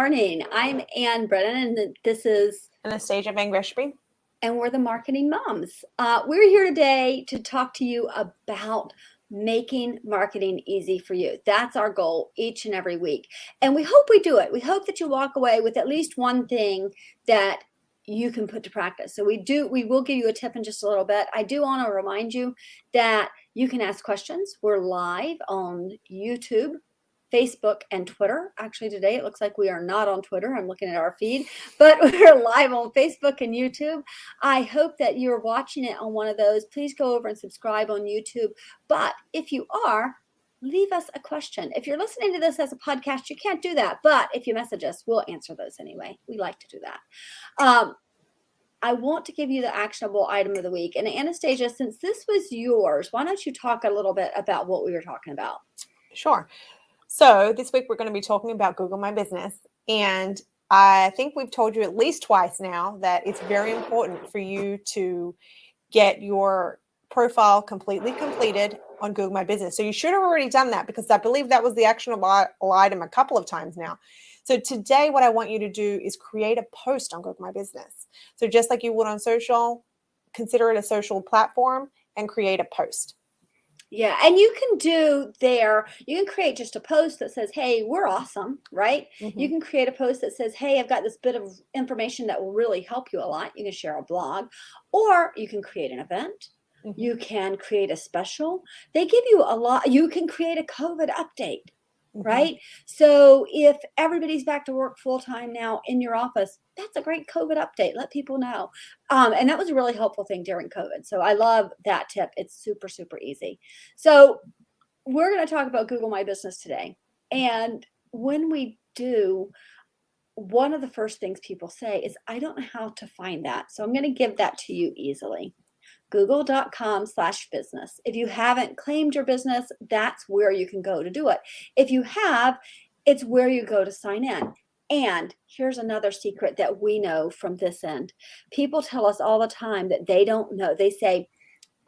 morning. I'm Ann Brennan, and this is Anastassia Van Greshby. And we're the Marketing Moms. We're here today to talk to you about making marketing easy for you. That's our goal each and every week. And we hope we do it. We hope that you walk away with at least one thing that you can put to practice. So we will give you a tip in just a little bit. I do want to remind you that you can ask questions. We're live on YouTube, Facebook, and Twitter. Actually, today it looks like we are not on Twitter. I'm looking at our feed, but we're live on Facebook and YouTube. I hope that you're watching it on one of those. Please go over and subscribe on YouTube. But if you are, leave us a question. If you're listening to this as a podcast, you can't do that. But if you message us, we'll answer those anyway. We like to do that. I want to give you the actionable item of the week. And Anastassia, since this was yours, why don't you talk a little bit about what we were talking about? Sure. So this week we're going to be talking about Google My Business. And I think we've told you at least twice now that it's very important for you to get your profile completely completed on Google My Business. So you should have already done that, because I believe that was the actionable item a couple of times now. So today what I want you to do is create a post on Google My Business. So just like you would on social, consider it a social platform and create a post. Yeah, and you can create just a post that says, hey, we're awesome, right? Mm-hmm. You can create a post that says, hey, I've got this bit of information that will really help you a lot. You can share a blog, or you can create an event. Mm-hmm. You can create a special. They give you a lot. You can create a COVID update. Mm-hmm. Right? So if everybody's back to work full-time now in your office, that's a great COVID update. Let people know. And that was a really helpful thing during COVID. So I love that tip. It's super, super easy. So we're going to talk about Google My Business today. And when we do, one of the first things people say is, I don't know how to find that. So I'm going to give that to you easily. Google.com/business. If you haven't claimed your business, that's where you can go to do it. If you have, it's where you go to sign in. And here's another secret that we know from this end. People tell us all the time that they don't know. They say,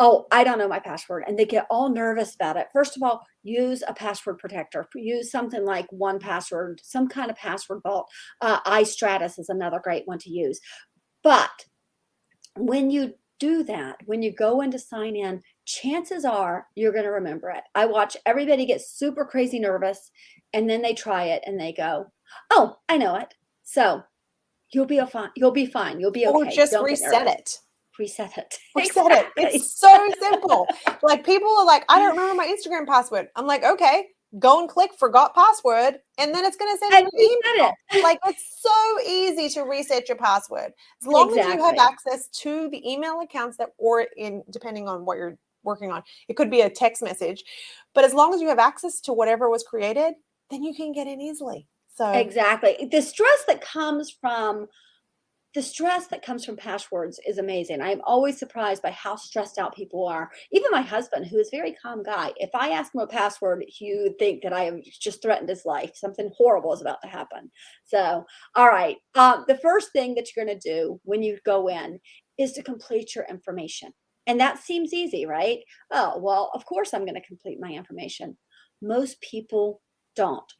oh, I don't know my password. And they get all nervous about it. First of all, use a password protector. Use something like 1Password, some kind of password vault. iStratus is another great one to use. But when you do that, when you go in to sign in, chances are you're going to remember it. I watch everybody get super crazy nervous, and then they try it and they go, oh, I know it. So you'll be fine. You'll be fine. You'll be okay. Or just reset it. Reset it. Reset exactly. It. It's so simple. Like, people are like, I don't remember my Instagram password. I'm like, okay, go and click forgot password, and then it's going to send you an email. Like, it's so easy to reset your password. As long as you have access to the email accounts depending on what you're working on. It could be a text message, but as long as you have access to whatever was created, then you can get in easily. So exactly. The stress that comes from passwords is amazing. I'm always surprised by how stressed out people are. Even my husband, who is a very calm guy, if I ask him a password, he would think that I have just threatened his life. Something horrible is about to happen. So, all right. The first thing that you're going to do when you go in is to complete your information. And that seems easy, right? Oh, well, of course I'm going to complete my information. Most people don't.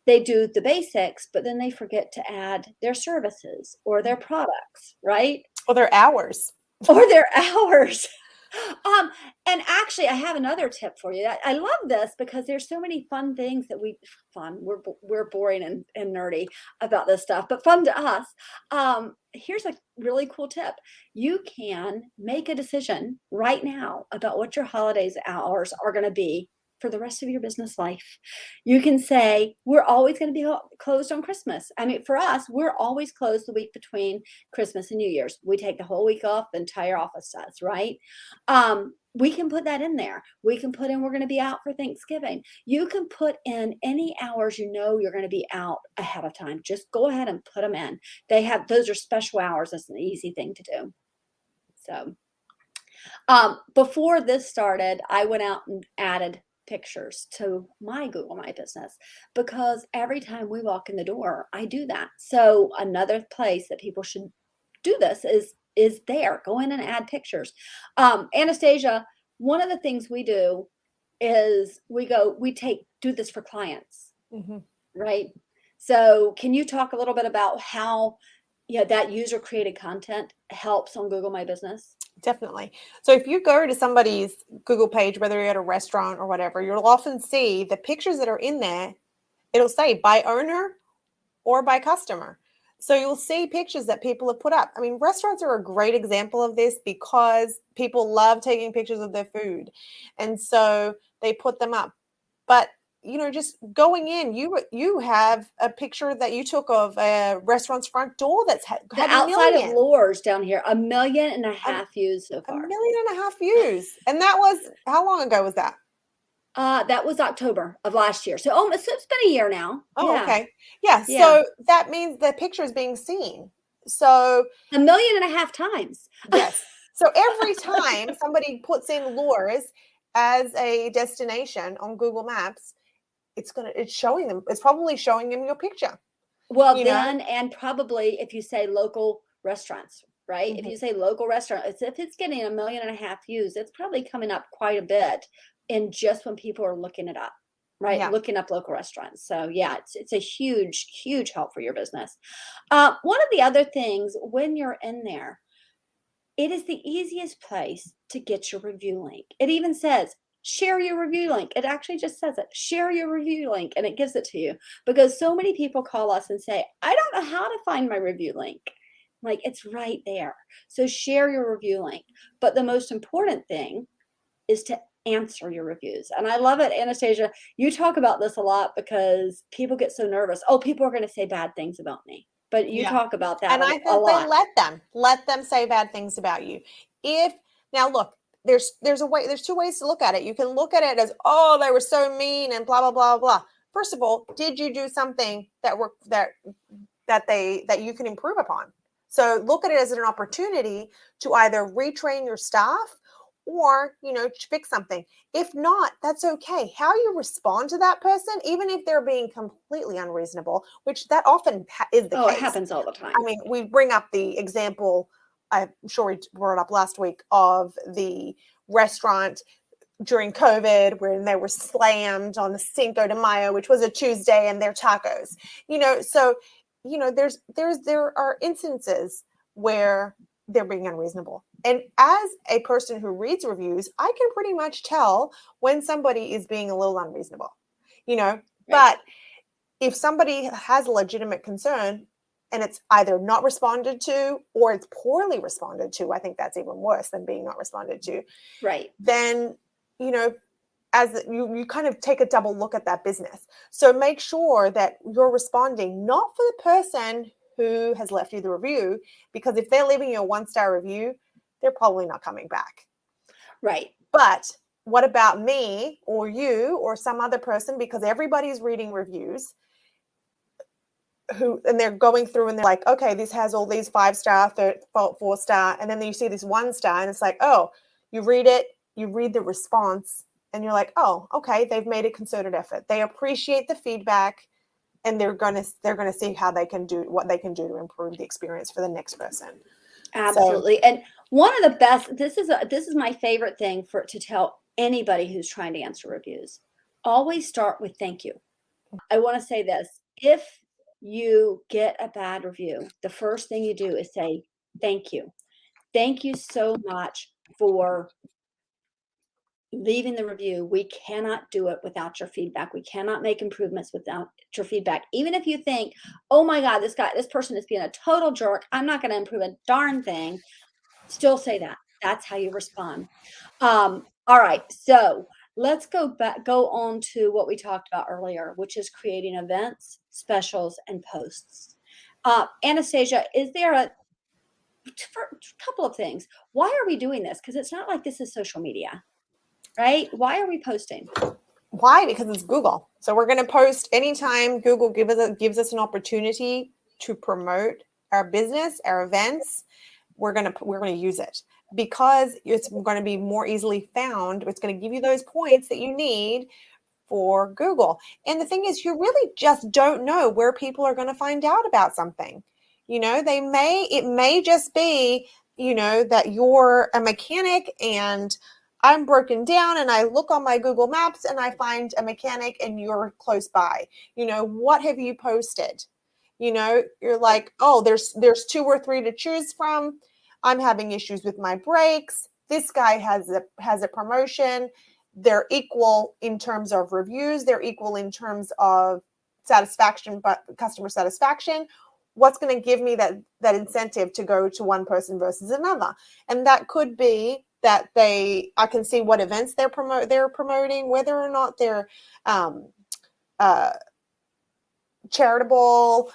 They do the basics, but then they forget to add their services or their products, right? Or their hours. And actually, I have another tip for you. I love this because there's so many fun things that we're boring and nerdy about this stuff, but fun to us. Here's a really cool tip. You can make a decision right now about what your holidays hours are going to be for the rest of your business life. You can say, we're always going to be closed on Christmas. I mean, for us, we're always closed the week between Christmas and New Year's. We take the whole week off, the entire office does, right? We can put that in there. We can put in, we're going to be out for Thanksgiving. You can put in any hours you know you're going to be out ahead of time. Just go ahead and put them in. Those are special hours. That's an easy thing to do. So before this started, I went out and added pictures to my Google My Business, because every time we walk in the door, I do that. So another place that people should do this is there. Go in and add pictures. Anastassia, one of the things we do is do this for clients, right? So can you talk a little bit about how that user created content helps on Google My Business? Definitely. So if you go to somebody's Google page, whether you're at a restaurant or whatever, you'll often see the pictures that are in there. It'll say by owner or by customer. So you'll see pictures that people have put up. I mean, restaurants are a great example of this because people love taking pictures of their food. And so they put them up. But just going in, you have a picture that you took of a restaurant's front door that's had The outside of millions. Lures down here, 1.5 million views so A far. 1.5 million views. And that was, how long ago was that? That was October of last year. So almost, it's been a year now. Oh, Yeah. okay. Yeah. Yeah. So that means the picture is being seen. So 1.5 million times. yes. So every time somebody puts in Lures as a destination on Google Maps, it's showing them, it's probably showing them your picture. Well, then, and probably if you say local restaurants, right? Mm-hmm. If you say local restaurant, if it's getting 1.5 million views, it's probably coming up quite a bit in just when people are looking it up, right? Yeah. Looking up local restaurants. So yeah, it's a huge, huge help for your business. One of the other things when you're in there, it is the easiest place to get your review link. It even says, share your review link. It actually just says it, share your review link, and it gives it to you because so many people call us and say, I don't know how to find my review link. Like, it's right there. So share your review link. But the most important thing is to answer your reviews. And I love it, Anastasia. You talk about this a lot because people get so nervous. Oh, people are going to say bad things about me. But you talk about that And I a say lot. let them say bad things about you. Now look, there's two ways to look at it. You can look at it as, oh, they were so mean and blah blah blah blah. First of all, did you do something that you can improve upon? So look at it as an opportunity to either retrain your staff or fix something. If not, that's okay. How you respond to that person, even if they're being completely unreasonable, which that often is the case. It happens all the time. I mean, we bring up the example, I'm sure we brought it up last week, of the restaurant during COVID when they were slammed on the Cinco de Mayo, which was a Tuesday, and their tacos. So there are instances where they're being unreasonable. And as a person who reads reviews, I can pretty much tell when somebody is being a little unreasonable, right. But if somebody has a legitimate concern and it's either not responded to or it's poorly responded to, I think that's even worse than being not responded to. Right. Then, as you kind of take a double look at that business. So make sure that you're responding not for the person who has left you the review, because if they're leaving you a 1-star review, they're probably not coming back. Right. But what about me or you or some other person? Because everybody's reading reviews and they're going through and they're like, okay, this has all these 5-star, 4-star. And then you see this 1-star and it's like, oh, you read it, you read the response and you're like, oh, okay, they've made a concerted effort. They appreciate the feedback and they're going to see how they can do what they can do to improve the experience for the next person. Absolutely. So, and one of the best, this is my favorite thing to tell anybody who's trying to answer reviews. Always start with thank you. I want to say this. If you get a bad review, the first thing you do is say thank you. Thank you so much for leaving the review. We cannot do it without your feedback. We cannot make improvements without your feedback. Even if you think, oh my God, this person is being a total jerk, I'm not going to improve a darn thing. Still say that. That's how you respond. All right. So let's go on to what we talked about earlier, which is creating events, specials, and posts. Anastasia, is there a couple of things? Why are we doing this? Because it's not like this is social media. Right? Why are we posting? Why? Because it's Google. So we're going to post anytime Google gives us an opportunity to promote our business, our events. We're going to use it because it's going to be more easily found. It's going to give you those points that you need for Google. And the thing is, you really just don't know where people are going to find out about something. It may just be, that you're a mechanic and I'm broken down and I look on my Google Maps and I find a mechanic and you're close by. What have you posted? You're like, oh, there's 2 or 3 to choose from. I'm having issues with my brakes. This guy has a promotion. They're equal in terms of reviews. They're equal in terms of satisfaction, but customer satisfaction. What's going to give me that incentive to go to one person versus another? And that could be that I can see what events they're promoting, whether or not they're charitable,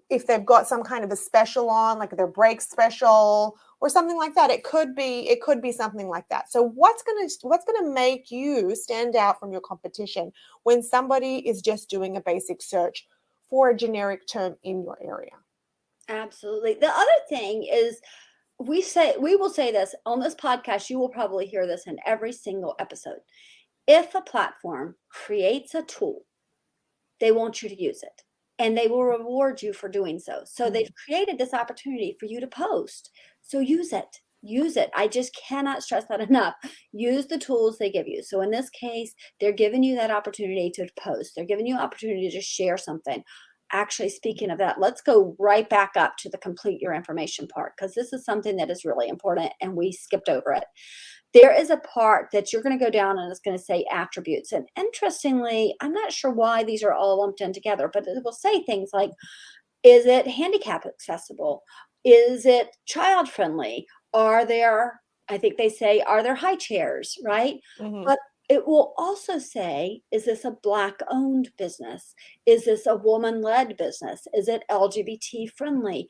if they've got some kind of a special on, like their break special or something like that. It could be something like that. So what's gonna make you stand out from your competition when somebody is just doing a basic search for a generic term in your area? Absolutely. The other thing is, we will say this on this podcast, you will probably hear this in every single episode. If a platform creates a tool, they want you to use it, and they will reward you for doing so. So they've created this opportunity for you to post. So use it. Use it. I just cannot stress that enough. Use the tools they give you. So in this case, they're giving you that opportunity to post. They're giving you an opportunity to share something. Actually, speaking of that, let's go right back up to the complete your information part, because this is something that is really important and we skipped over it. There is a part that you're going to go down and it's going to say attributes. And interestingly, I'm not sure why these are all lumped in together, but it will say things like, is it handicap accessible? Is it child friendly? I think they say, are there high chairs, right? Mm-hmm. But it will also say, is this a Black owned business? Is this a woman led business? Is it LGBT friendly?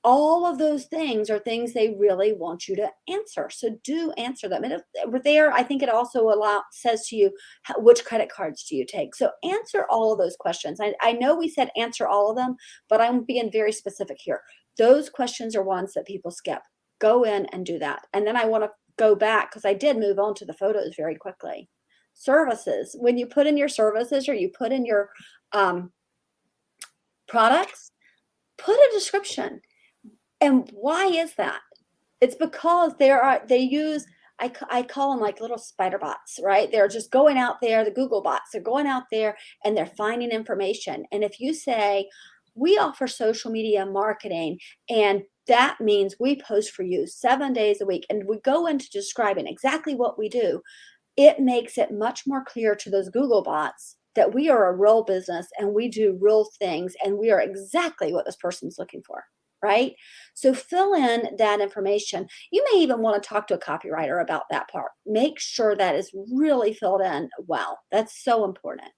All of those things are things they really want you to answer. So do answer them. And there, I think it also says to you, which credit cards do you take? So answer all of those questions. I know we said answer all of them, but I'm being very specific here. Those questions are ones that people skip. Go in and do that. And then I want to go back, because I did move on to the photos very quickly. Services. When you put in your services or you put in your products, put a description. And why is that? It's because they use, I call them like little spider bots, right? They're just going out there, the Google bots, they're going out there and they're finding information. And if you say, we offer social media marketing, and that means we post for you 7 days a week, and we go into describing exactly what we do, it makes it much more clear to those Google bots that we are a real business and we do real things and we are exactly what this person's looking for, right? So fill in that information. You may even want to talk to a copywriter about that part. Make sure that is really filled in well. That's so important.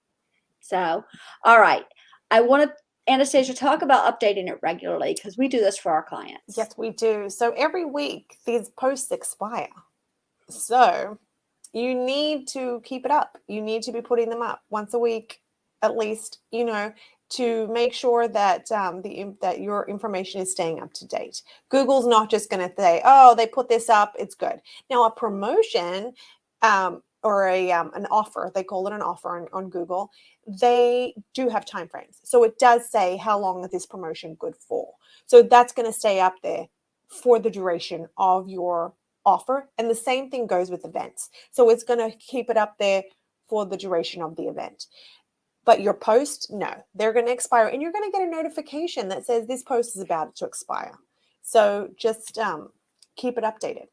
So, all right. I want to, Anastasia, talk about updating it regularly, because we do this for our clients. Yes, we do. So every week these posts expire. So you need to keep it up. You need to be putting them up once a week, at least, to make sure that that your information is staying up to date. Google's not just going to say, "Oh, they put this up, it's good." Now, a promotion or an offer, they call it an offer on Google, they do have time frames. So it does say how long is this promotion good for. So that's going to stay up there for the duration of your offer. And the same thing goes with events. So it's going to keep it up there for the duration of the event. But your post, no, they're going to expire, and you're going to get a notification that says this post is about to expire. So just keep it updated.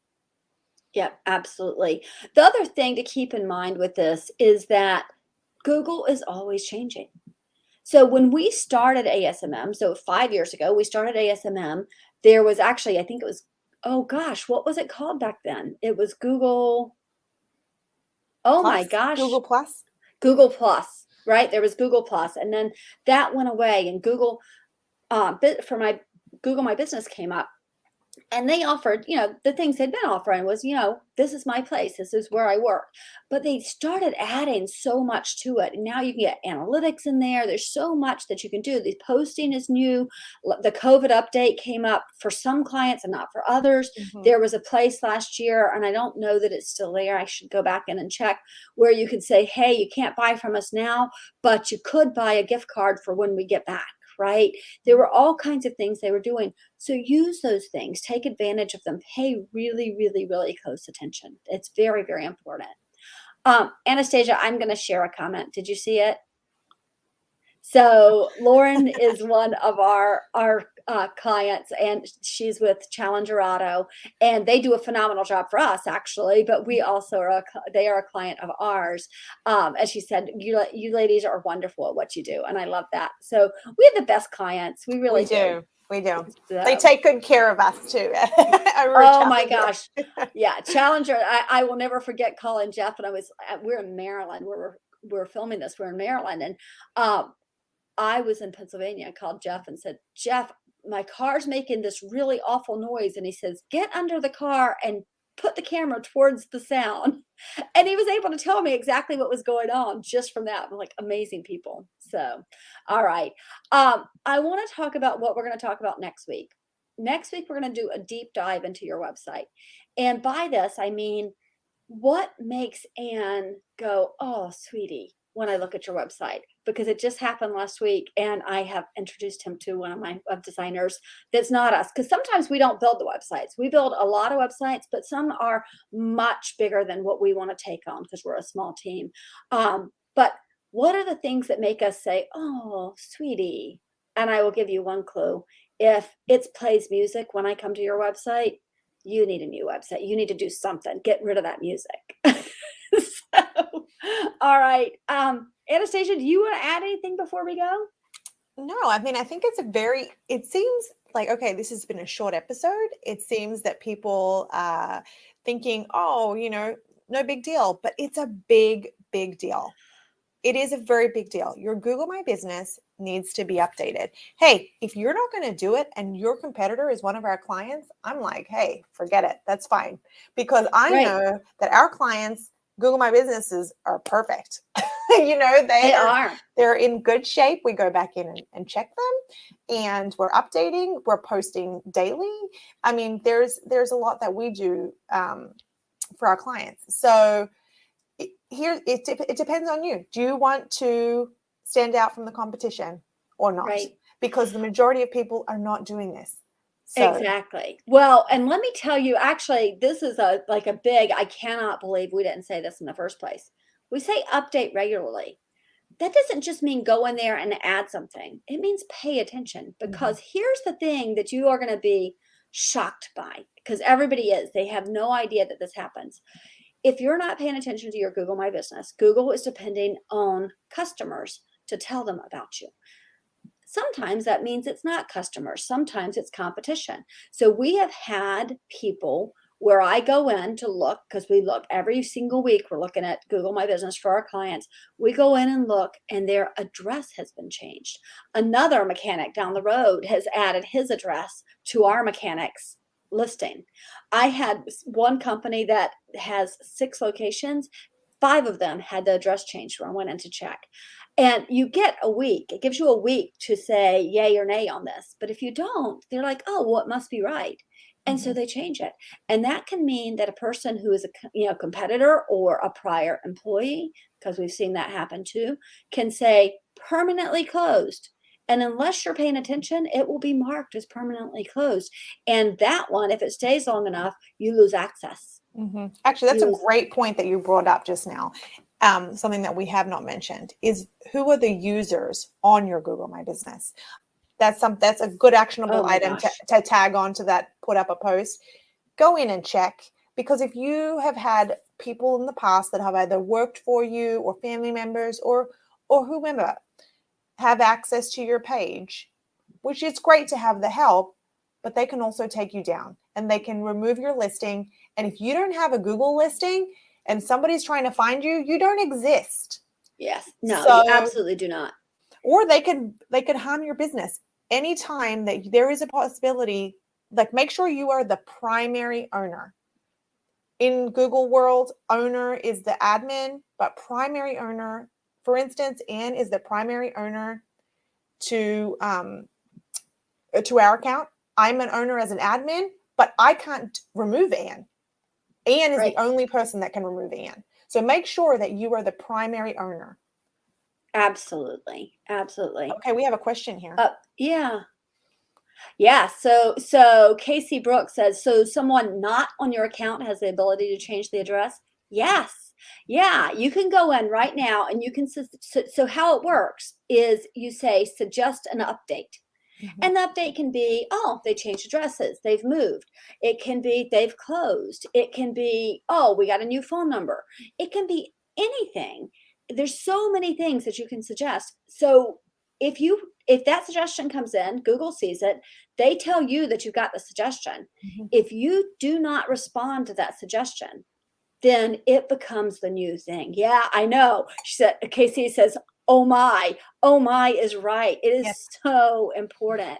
Yep, absolutely. The other thing to keep in mind with this is that Google is always changing. So when we started ASMM, so 5 years ago, we started ASMM, there was actually, I think it was, oh gosh, what was it called back then? It was Google. Oh Plus, my gosh. Google Plus. Google Plus, right? There was Google Plus, and then that went away, and Google, for my Google My Business came up. And they offered, the things they'd been offering was, this is my place. This is where I work. But they started adding so much to it. And now you can get analytics in there. There's so much that you can do. The posting is new. The COVID update came up for some clients and not for others. Mm-hmm. There was a place last year, and I don't know that it's still there. I should go back in and check, where you could say, hey, you can't buy from us now, but you could buy a gift card for when we get back. right? There were all kinds of things they were doing. So use those things, take advantage of them, pay really, really, really close attention. It's very, very important. Anastasia, I'm going to share a comment. Did you see it? So Lauren is one of our clients, and she's with Challenger Auto, and they do a phenomenal job for us, actually. But we also they are a client of ours. As she said, you ladies are wonderful at what you do, and I love that. So we have the best clients. We really do. We do. So, they take good care of us too. Oh my gosh. Yeah. Challenger. I will never forget calling Jeff, and we're in Maryland. We're filming this. We're in Maryland, and I was in Pennsylvania. I called Jeff and said, Jeff, my car's making this really awful noise. And he says, get under the car and put the camera towards the sound. And he was able to tell me exactly what was going on just from that. I'm like, amazing people. So, all right. I want to talk about what we're going to talk about next week. Next week, we're going to do a deep dive into your website. And by this, I mean, what makes Anne go, oh, sweetie, when I look at your website? Because it just happened last week, and I have introduced him to one of my web designers that's not us. Because sometimes we don't build the websites. We build a lot of websites, but some are much bigger than what we want to take on because we're a small team. But what are the things that make us say, oh, sweetie? And I will give you one clue. If it plays music when I come to your website, you need a new website. You need to do something. Get rid of that music. So, all right. Anastasia, do you want to add anything before we go? No, I mean, I think it seems like, okay, this has been a short episode. It seems that people are thinking, oh, no big deal, but it's a big, big deal. It is a very big deal. Your Google My Business needs to be updated. Hey, if you're not going to do it and your competitor is one of our clients, I'm like, hey, forget it. That's fine. Because I know that our clients, Google My Businesses, are perfect. They are. They're in good shape. We go back in and check them, and we're updating. We're posting daily. I mean, there's a lot that we do for our clients. So it depends on you. Do you want to stand out from the competition or not? Right. Because the majority of people are not doing this. So. Exactly. Well, and let me tell you, actually, this is a big, I cannot believe we didn't say this in the first place. We say update regularly. That doesn't just mean go in there and add something. It means pay attention, because here's the thing that you are going to be shocked by, because everybody is. They have no idea that this happens. If you're not paying attention to your Google My Business, Google is depending on customers to tell them about you. Sometimes that means it's not customers. Sometimes it's competition. So we have had people where I go in to look, because we look every single week. We're looking at Google My Business for our clients. We go in and look, and their address has been changed. Another mechanic down the road has added his address to our mechanic's listing. I had one company that has 6 locations. 5 of them had the address changed when I went in to check. And you get a week. It gives you a week to say yay or nay on this. But if you don't, they're like, oh, well, it must be right. And so they change it. And that can mean that a person who is a competitor or a prior employee, because we've seen that happen too, can say permanently closed. And unless you're paying attention, it will be marked as permanently closed. And that one, if it stays long enough, you lose access. Actually, that's a great point that you brought up just now. Something that we have not mentioned is, who are the users on your Google My Business? That's a good actionable item to tag on to that, put up a post. Go in and check, because if you have had people in the past that have either worked for you or family members or whomever have access to your page, which is great to have the help, but they can also take you down and they can remove your listing. And if you don't have a Google listing and somebody's trying to find you, you don't exist. Yes. No, you absolutely do not. Or they could harm your business. Anytime that there is a possibility, like, make sure you are the primary owner. In Google world, owner is the admin, but primary owner, for instance, Anne is the primary owner to our account. I'm an owner as an admin, but I can't remove Anne. Anne is the only person that can remove Anne. So make sure that you are the primary owner. Absolutely. Absolutely. Okay, we have a question here. Yeah. Yeah. So Casey Brooks says, so someone not on your account has the ability to change the address? Yes. Yeah. You can go in right now and you can, so how it works is you say, suggest an update. Mhm. And the update can be, oh, they changed addresses, they've moved. It can be they've closed. It can be, oh, we got a new phone number. It can be anything. There's so many things that you can suggest. So if that suggestion comes in, Google sees it, they tell you that you got the suggestion. Mhm. If you do not respond to that suggestion, then it becomes the new thing. Yeah, I know. She said, Casey says, oh my is right. It Yes. is so important.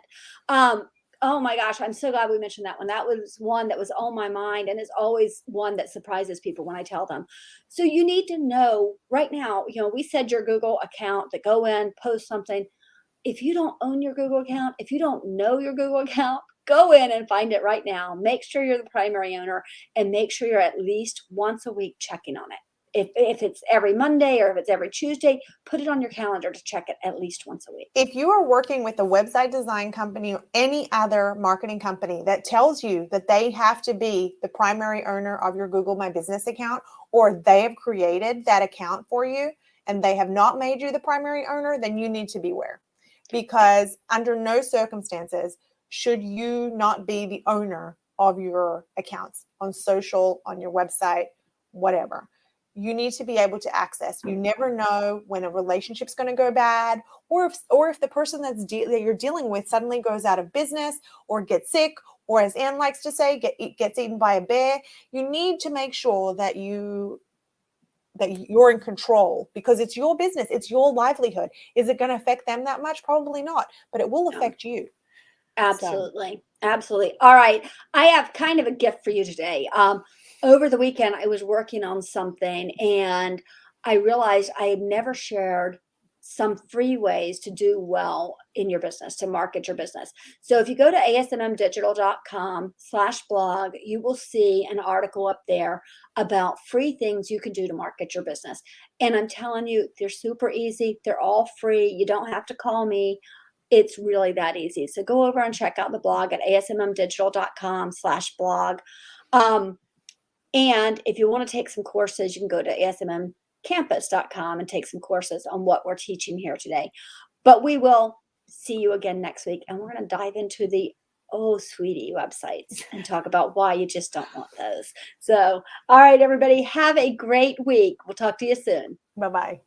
Oh my gosh, I'm so glad we mentioned that one. That was one that was on my mind, and it's always one that surprises people when I tell them. So you need to know right now, we said your Google account, that go in, post something. If you don't own your Google account, if you don't know your Google account, go in and find it right now. Make sure you're the primary owner, and make sure you're at least once a week checking on it. If it's every Monday or if it's every Tuesday, put it on your calendar to check it at least once a week. If you are working with a website design company or any other marketing company that tells you that they have to be the primary owner of your Google My Business account, or they have created that account for you and they have not made you the primary owner, then you need to beware. Because under no circumstances should you not be the owner of your accounts on social, on your website, whatever. You need to be able to access. You never know when a relationship's going to go bad, or if the person that you're dealing with suddenly goes out of business or gets sick, or as Anne likes to say, gets eaten by a bear. You need to make sure that you're in control, because it's your business, it's your livelihood. Is it going to affect them that much? Probably not, but it will affect you. So Absolutely. Absolutely. All right. I have kind of a gift for you today. Over the weekend, I was working on something and I realized I had never shared some free ways to do well in your business, to market your business. So if you go to asmmdigital.com/blog, you will see an article up there about free things you can do to market your business. And I'm telling you, they're super easy. They're all free. You don't have to call me. It's really that easy. So go over and check out the blog at asmmdigital.com/blog. Um, and if you want to take some courses, you can go to asmmcampus.com and take some courses on what we're teaching here today. But we will see you again next week, and we're going to dive into the oh sweetie websites and talk about why you just don't want those. So, all right, everybody, have a great week. We'll talk to you soon. bye-bye.